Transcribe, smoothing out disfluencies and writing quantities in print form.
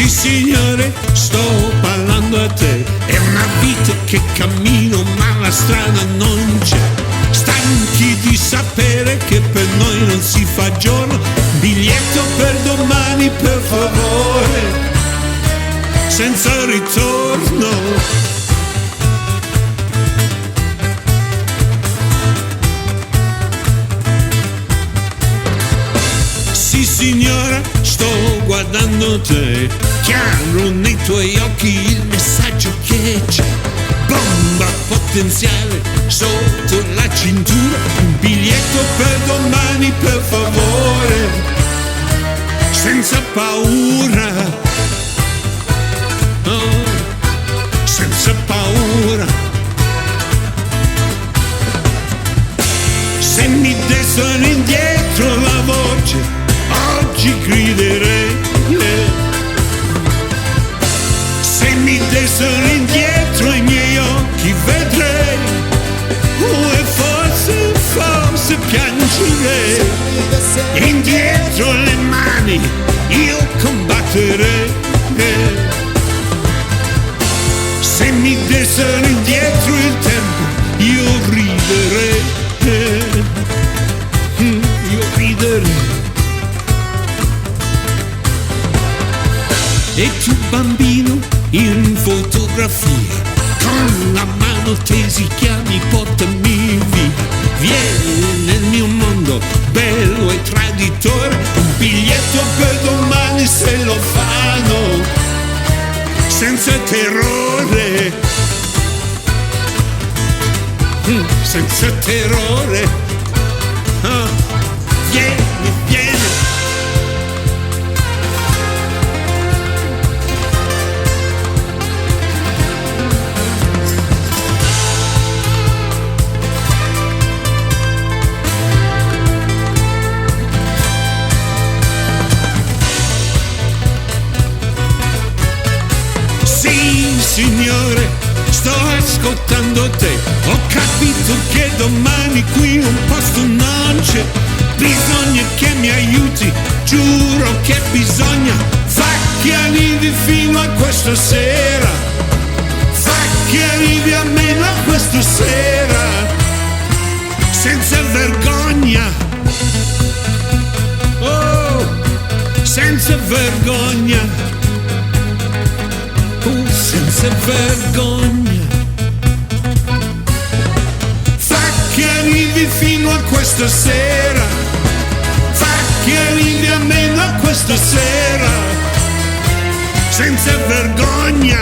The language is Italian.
Sì signore, sto parlando a te. È una vita che cammino ma la strada non c'è. Stanchi di sapere che per noi non si fa giorno. Biglietto per domani per favore, senza ritorno. Sì signora, sto guardando te. Chiaro nei tuoi occhi il messaggio che c'è. Bomba, potenziale, sotto la cintura. Un biglietto per domani per favore, senza paura. Oh, senza paura. Se mi dessero indietro la voce, oggi griderei. Se mi dessero indietro i miei occhi, vedrei. E forse, forse piangerei. Indietro le mani, io combatterei. Se mi dessero indietro il tempo, io riderei. Io riderei. E tu bambino in fotografia, con la mano tesi chiami, portami via. Vieni nel mio mondo bello e traditore. Un biglietto per domani se lo fanno, senza terrore. Senza terrore. Vieni, vieni. Signore, sto ascoltando te. Ho capito che domani qui un posto non c'è. Bisogna che mi aiuti, giuro che bisogna. Fa che arrivi fino a questa sera. Fa che arrivi almeno a questa sera, senza vergogna. Oh, senza vergogna. Senza vergogna. Fa che arrivi fino a questa sera. Fa che arrivi almeno a questa sera, senza vergogna.